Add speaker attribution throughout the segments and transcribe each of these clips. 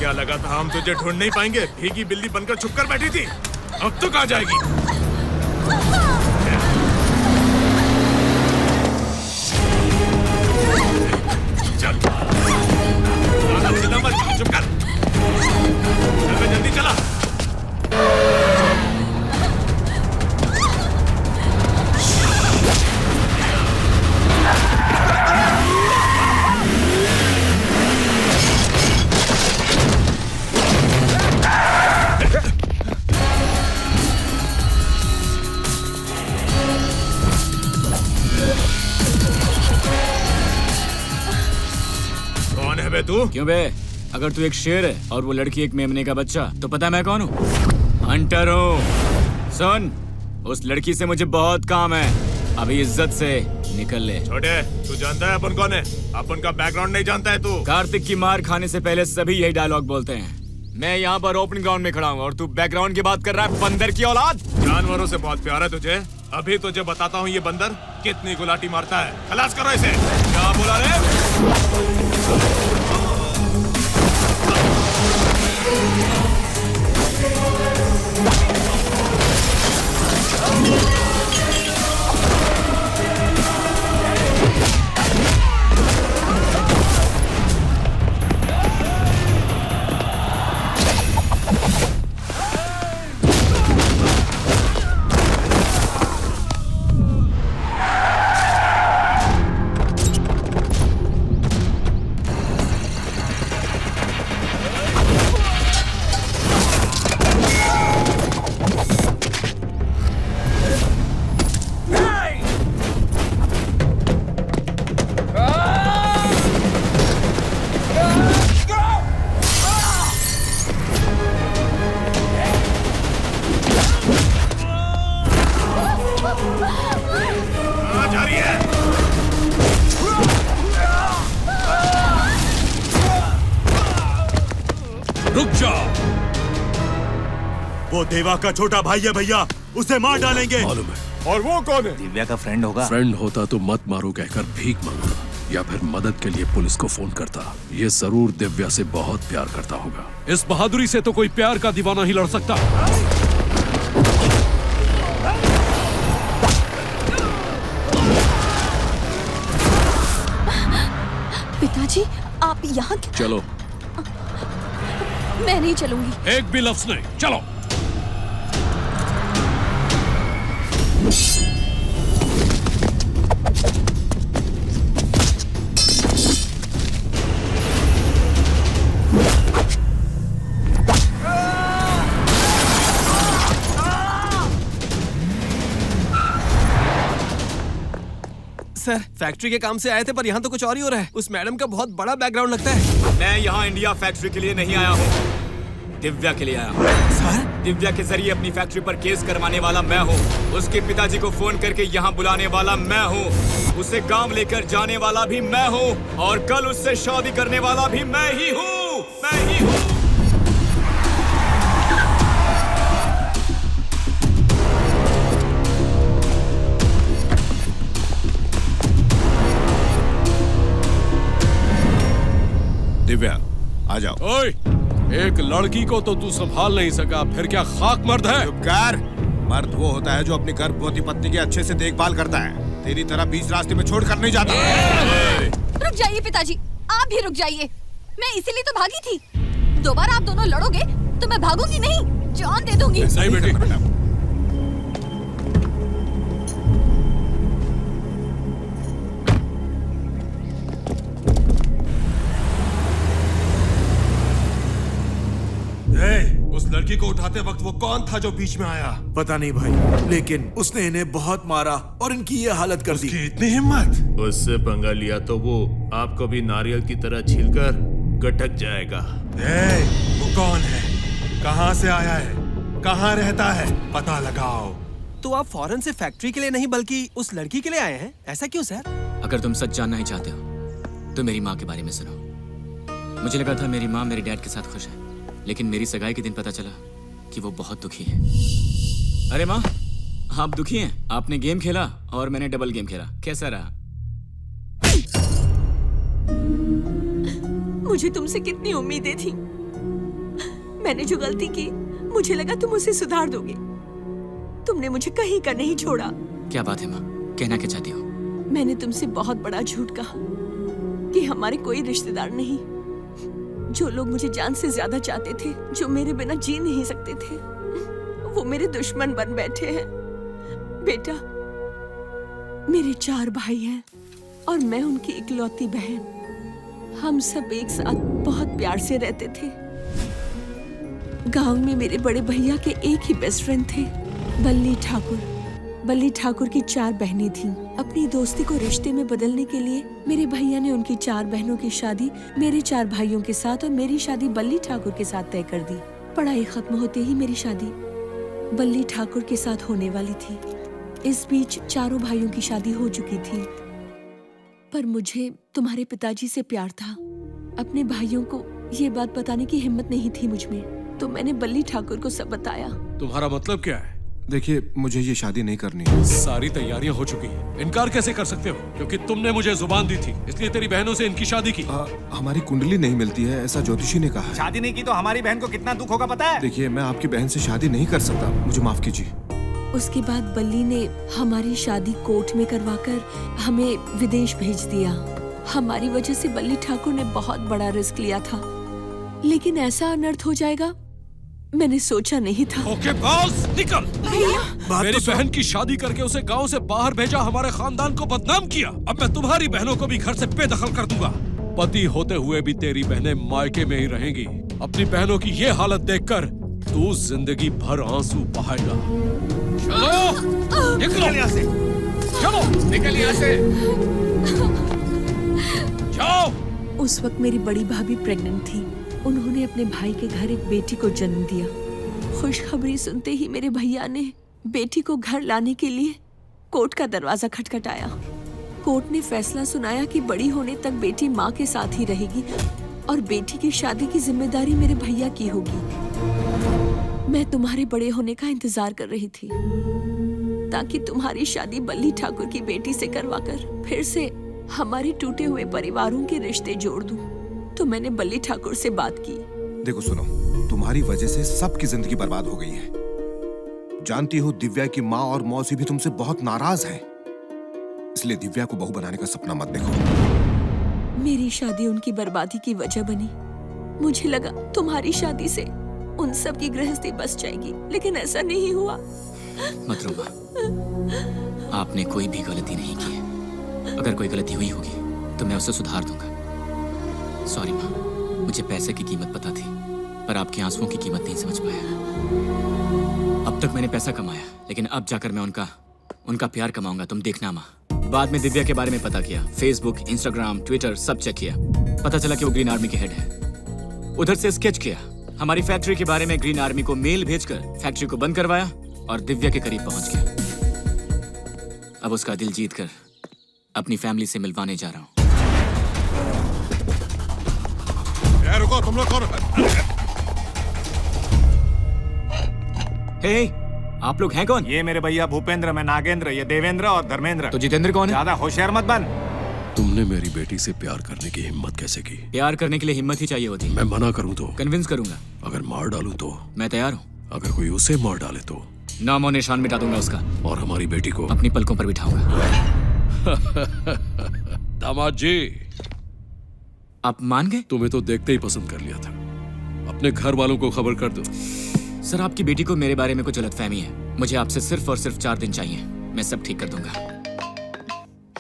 Speaker 1: क्या लगा था हम तुझे ढूंढ नहीं पाएंगे? भीगी बिल्ली बनकर छुप कर बैठी थी। अब तो कहाँ जाएगी? चल, चिल्ला मत, चुप कर। चल, जल्दी चला। तू
Speaker 2: क्यों बे? अगर तू एक शेर है और वो लड़की एक मेमने का बच्चा, तो पता है मैं कौन हूँ? हंटर हूँ। सुन, उस लड़की से मुझे बहुत काम है। अभी इज्जत से निकल ले।
Speaker 1: छोटे, तू जानता है अपन कौन है? अपन का बैकग्राउंड नहीं जानता है तू?
Speaker 2: कार्तिक की मार खाने से पहले सभी यही डायलॉग बोलते हैं। मैं यहाँ पर ओपन ग्राउंड में खड़ा हूँ और तू बैकग्राउंड की बात कर रहा है, बंदर की औलाद।
Speaker 1: जानवरों से बहुत प्यार है तुझे। अभी तुझे बताता हूँ ये बंदर कितनी गुलाटी मारता है। खलास करो इसे। क्या बोला रे?
Speaker 3: रुक जाओ। वो देवा का छोटा भाई है भैया, उसे मार डालेंगे।
Speaker 4: मालूम है।
Speaker 1: और वो कौन है?
Speaker 5: दिव्या का फ्रेंड होगा।
Speaker 4: फ्रेंड होता तो मत मारो कहकर भीख मांगता, या फिर मदद के लिए पुलिस को फोन करता। ये जरूर दिव्या से बहुत प्यार करता होगा।
Speaker 3: इस बहादुरी से तो कोई प्यार का दीवाना ही लड़ सकता।
Speaker 6: पिताजी, आप यहाँ?
Speaker 4: चलो।
Speaker 6: मैं नहीं चलूंगी।
Speaker 3: एक भी लफ्ज नहीं, चलो।
Speaker 5: सर, फैक्ट्री के काम से आए थे पर यहाँ तो कुछ और ही हो रहा है। उस मैडम का बहुत बड़ा बैकग्राउंड लगता है।
Speaker 2: मैं यहाँ इंडिया फैक्ट्री के लिए नहीं आया हूँ, दिव्या के लिए आया हूँ।
Speaker 5: सर?
Speaker 2: दिव्या के जरिए अपनी फैक्ट्री पर केस करवाने वाला मैं हूँ। उसके पिताजी को फोन करके यहाँ बुलाने वाला मैं हूँ। उसे गांव लेकर जाने वाला भी मैं हूँ और कल उससे शादी करने वाला भी मैं ही हूँ। मैं ही हूँ।
Speaker 4: दिव्या, आ जाओ।
Speaker 3: ओए, एक लड़की को तो तू संभाल नहीं सका, फिर क्या खाक मर्द है?
Speaker 7: चुप कर। मर्द वो होता है जो अपनी गर्भवती पत्नी की अच्छे से देखभाल करता है। तेरी तरह बीच रास्ते में छोड़ कर नहीं जाता।
Speaker 6: रुक जाइए पिताजी, आप भी रुक जाइए। मैं इसीलिए तो भागी थी। दोबारा आप दोनों लड़ोगे तो मैं भागूंगी नहीं, जान दे दूंगी।
Speaker 3: नहीं बेटी।
Speaker 7: उस लड़की को उठाते वक्त वो कौन था जो बीच में आया?
Speaker 8: पता नहीं भाई, लेकिन उसने इन्हें बहुत मारा और इनकी ये हालत कर दी।
Speaker 7: इतनी हिम्मत!
Speaker 1: उससे पंगा लिया तो वो आपको भी नारियल की तरह छीलकर गटक जाएगा।
Speaker 7: वो कौन है? कहाँ से आया है? कहाँ रहता है? पता लगाओ।
Speaker 5: तो आप फौरन से फैक्ट्री के लिए नहीं बल्कि उस लड़की के लिए आए हैं? ऐसा क्यों सर?
Speaker 2: अगर तुम सच जानना ही चाहते हो तो मेरी माँ के बारे में सुनो। मुझे लगा था मेरी माँ मेरे डैड के साथ खुश है, लेकिन मेरी सगाई के दिन पता चला कि वो बहुत दुखी है। अरे माँ, आप दुखी हैं? आपने गेम खेला और मैंने डबल गेम खेला, कैसा रहा?
Speaker 6: मुझे तुमसे कितनी उम्मीदें थी,
Speaker 9: मैंने जो गलती की, मुझे लगा तुम उसे सुधार दोगे। तुमने मुझे कहीं का नहीं छोड़ा।
Speaker 2: क्या बात है माँ, कहना क्या चाहती हो?
Speaker 9: मैंने तुमसे बहुत बड़ा झूठ कहा कि हमारे कोई रिश्तेदार नहीं। जो लोग मुझे जान से ज्यादा चाहते थे, जो मेरे बिना जी नहीं सकते थे, वो मेरे दुश्मन बन बैठे हैं। बेटा, मेरे 4 भाई हैं और मैं उनकी इकलौती बहन। हम सब एक साथ बहुत प्यार से रहते थे। गांव में मेरे बड़े भैया के एक ही बेस्ट फ्रेंड थे, बल्ली ठाकुर। बल्ली ठाकुर की 4 बहनें थीं। अपनी दोस्ती को रिश्ते में बदलने के लिए मेरे भैया ने उनकी 4 बहनों की शादी मेरे 4 भाइयों के साथ और मेरी शादी बल्ली ठाकुर के साथ तय कर दी। पढ़ाई खत्म होते ही मेरी शादी बल्ली ठाकुर के साथ होने वाली थी। इस बीच चारों भाइयों की शादी हो चुकी थी, पर मुझे तुम्हारे पिताजी से प्यार था। अपने भाइयों को ये बात बताने की हिम्मत नहीं थी मुझ में, तो मैंने बल्ली ठाकुर को सब बताया।
Speaker 3: तुम्हारा मतलब क्या है?
Speaker 7: देखिए, मुझे ये शादी नहीं करनी है।
Speaker 3: सारी तैयारियां हो चुकी हैं। इनकार कैसे कर सकते हो? क्योंकि तुमने मुझे जुबान दी थी, इसलिए तेरी बहनों से इनकी शादी की।
Speaker 7: हमारी कुंडली नहीं मिलती है, ऐसा ज्योतिषी ने कहा है।
Speaker 10: शादी नहीं की तो हमारी बहन को कितना दुख होगा पता है?
Speaker 7: देखिए, मैं आपकी बहन से शादी नहीं कर सकता, मुझे माफ कीजिए।
Speaker 9: उसके बाद बल्ली ने हमारी शादी कोर्ट में करवाकर हमें विदेश भेज दिया। हमारी वजह से बल्ली ठाकुर ने बहुत बड़ा रिस्क लिया था, लेकिन ऐसा अनर्थ हो जाएगा मैंने सोचा नहीं था।
Speaker 3: ओके बॉस, निकल। मेरी बहन की शादी करके उसे गांव से बाहर भेजा, हमारे खानदान को बदनाम किया। अब मैं तुम्हारी बहनों को भी घर से बेदखल कर दूंगा। पति होते हुए भी तेरी बहनें मायके में ही रहेंगी। अपनी बहनों की ये हालत देखकर तू जिंदगी भर आंसू बहाएगा। चलो निकलो यहाँ से, चलो निकल यहाँ से, जाओ।
Speaker 9: उस वक्त मेरी बड़ी भाभी प्रेग्नेंट थी। उन्होंने अपने भाई के घर एक बेटी को जन्म दिया। खुशखबरी सुनते ही मेरे भैया ने बेटी को घर लाने के लिए कोर्ट का दरवाजा खटखटाया। कोर्ट ने फैसला सुनाया कि बड़ी होने तक बेटी माँ के साथ ही रहेगी और बेटी की शादी की जिम्मेदारी मेरे भैया की होगी। मैं तुम्हारे बड़े होने का इंतजार कर रही थी ताकि तुम्हारी शादी बल्ली ठाकुर की बेटी से करवाकर फिर से हमारे टूटे हुए परिवारों के रिश्ते जोड़ दूं। तो मैंने बल्ली ठाकुर से बात की।
Speaker 7: देखो सुनो, तुम्हारी वजह से सबकी जिंदगी बर्बाद हो गई है। जानती हो, दिव्या की माँ और मौसी भी तुमसे बहुत नाराज हैं। इसलिए दिव्या को बहू बनाने का सपना मत देखो।
Speaker 9: मेरी शादी उनकी बर्बादी की वजह बनी। मुझे लगा तुम्हारी शादी से उन सब की गृहस्थी बस जाएगी, लेकिन ऐसा नहीं हुआ।
Speaker 2: मत रो माँ, आपने कोई भी गलती नहीं की है। अगर कोई गलती हुई होगी तो मैं उसे सुधार दूंगा। सॉरी माँ, मुझे पैसे की कीमत पता थी, पर आपके आंसुओं की कीमत नहीं समझ पाया। अब तक मैंने पैसा कमाया, लेकिन अब जाकर मैं उनका प्यार कमाऊंगा। तुम देखना माँ। बाद में दिव्या के बारे में पता किया, फेसबुक, इंस्टाग्राम, ट्विटर सब चेक किया। पता चला कि वो ग्रीन आर्मी के हेड है। उधर से स्केच किया, हमारी फैक्ट्री के बारे में ग्रीन आर्मी को मेल भेजकर फैक्ट्री को बंद करवाया और दिव्या के करीब पहुंच गया। अब उसका दिल जीतकर अपनी फैमिली से मिलवाने जा रहा हूँ।
Speaker 3: रुको, तुम लोग कौन?
Speaker 2: हे, आप लोग हैं कौन?
Speaker 10: ये मेरे भैया भूपेंद्र, मैं नागेंद्र, ये देवेंद्र और धर्मेंद्र।
Speaker 2: तो जितेंद्र कौन है?
Speaker 10: ज्यादा होशियार मत बन।
Speaker 4: तुमने मेरी बेटी से प्यार करने की हिम्मत कैसे की?
Speaker 2: प्यार करने के लिए हिम्मत ही चाहिए होती।
Speaker 4: मैं मना करूं तो?
Speaker 2: कन्विंस करूंगा।
Speaker 4: अगर मार डालूं तो?
Speaker 2: मैं तैयार हूँ।
Speaker 4: अगर कोई उसे मार डाले तो?
Speaker 2: नामो निशान मिटा दूंगा उसका।
Speaker 4: और हमारी बेटी को?
Speaker 2: अपनी पलकों पर बिठाऊंगा।
Speaker 3: दामाद जी,
Speaker 2: आप मान गए?
Speaker 4: तुम्हें तो देखते ही पसंद कर लिया था। अपने घर वालों को खबर कर दो।
Speaker 2: सर, आपकी बेटी को मेरे बारे में कुछ गलतफहमी है। मुझे आपसे सिर्फ और सिर्फ 4 दिन चाहिए, मैं सब ठीक कर दूंगा।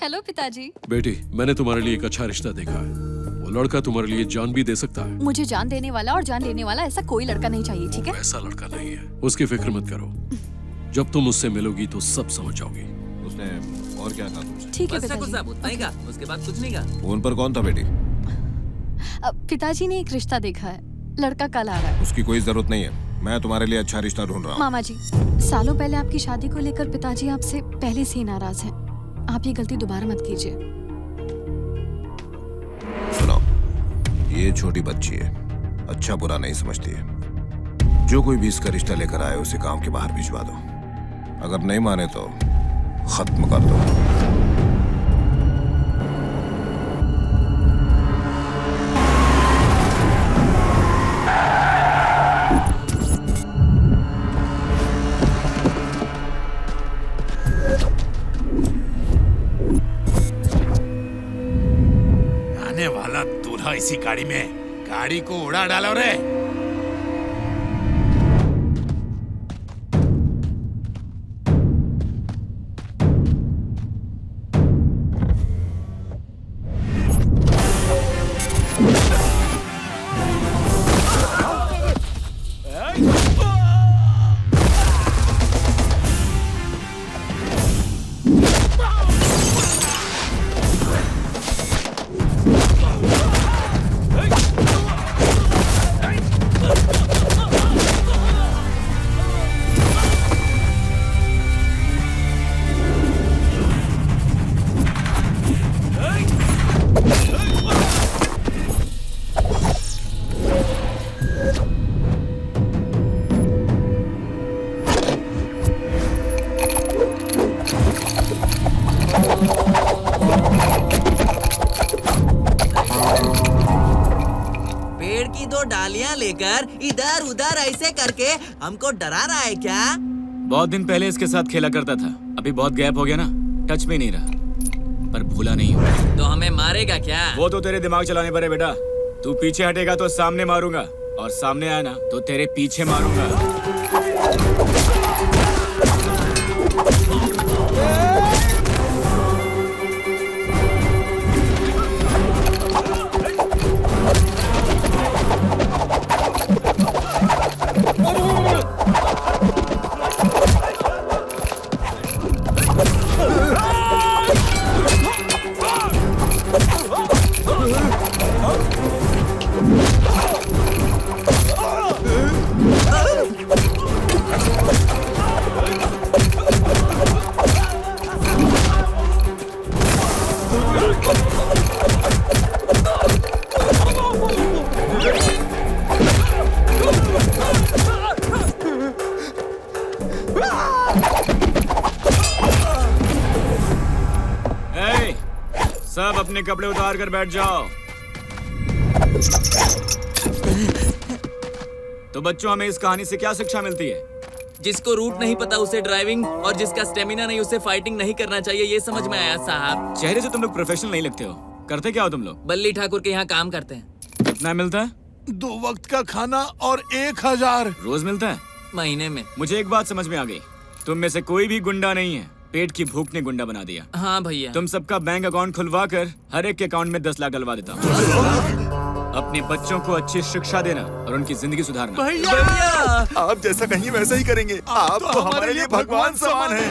Speaker 6: हेलो पिताजी।
Speaker 4: बेटी, मैंने तुम्हारे लिए एक अच्छा रिश्ता देखा है। वो लड़का तुम्हारे लिए जान भी दे सकता है।
Speaker 6: मुझे जान देने वाला और जान लेने वाला ऐसा कोई लड़का नहीं चाहिए, ठीक है?
Speaker 4: ऐसा लड़का नहीं है, उसकी फिक्र मत करो। जब तुम उससे मिलोगी तो सब समझ जाओगी।
Speaker 7: उसने और क्या कहा तुमसे?
Speaker 6: ठीक है पिताजी।
Speaker 5: उतना ही कहा, उसके बाद कुछ नहीं कहा।
Speaker 7: फोन पर कौन था बेटी?
Speaker 6: पिताजी ने एक रिश्ता देखा है, लड़का कल आ रहा है।
Speaker 7: उसकी कोई जरूरत नहीं है, मैं तुम्हारे लिए अच्छा रिश्ता ढूंढ रहा हूँ।
Speaker 6: मामा जी, सालों पहले आपकी शादी को लेकर पिताजी आपसे पहले से ही नाराज हैं। आप ये गलती दोबारा मत कीजिए।
Speaker 7: सुनो, ये छोटी बच्ची है, अच्छा बुरा नहीं समझती है। जो कोई भी इसका रिश्ता लेकर आए उसे गांव के बाहर भिजवा दो। अगर नहीं माने तो खत्म कर दो।
Speaker 1: बैठो इसी गाड़ी में, गाड़ी को उड़ा डालो रे।
Speaker 11: पेड़ की दो डालियां लेकर इधर उधर ऐसे करके हमको डरा रहा है क्या?
Speaker 2: बहुत दिन पहले इसके साथ खेला करता था, अभी बहुत गैप हो गया ना, टच में नहीं रहा, पर भूला नहीं हूँ।
Speaker 11: तो हमें मारेगा क्या?
Speaker 2: वो तो तेरे दिमाग चलाने पर है बेटा। तू पीछे हटेगा तो सामने मारूंगा, और सामने आया ना तो तेरे पीछे मारूंगा। सब अपने कपड़े उतार कर बैठ जाओ। तो बच्चों, हमें इस कहानी से क्या शिक्षा मिलती है?
Speaker 11: जिसको रूट नहीं पता उसे ड्राइविंग, और जिसका स्टेमिना नहीं उसे फाइटिंग नहीं करना चाहिए, ये समझ में आया साहब।
Speaker 2: चेहरे से तुम लोग प्रोफेशनल नहीं लगते हो। करते क्या हो तुम लोग?
Speaker 11: बल्ली ठाकुर के यहाँ काम करते हैं।
Speaker 2: कितना मिलता है?
Speaker 8: 2 वक्त का खाना और 1000
Speaker 2: रोज मिलता है?
Speaker 11: महीने में।
Speaker 2: मुझे एक बात समझ में आ गई, तुम में से कोई भी गुंडा नहीं है, पेट की भूख ने गुंडा बना दिया।
Speaker 11: हाँ भैया।
Speaker 2: तुम सबका बैंक अकाउंट खुलवा कर हर एक के अकाउंट में 10 लाख डलवा देता हूँ। अपने बच्चों को अच्छी शिक्षा देना और उनकी जिंदगी सुधारना।
Speaker 8: भैया, आप जैसा कहीं वैसा ही करेंगे। आप तो हमारे लिए भगवान समान हैं।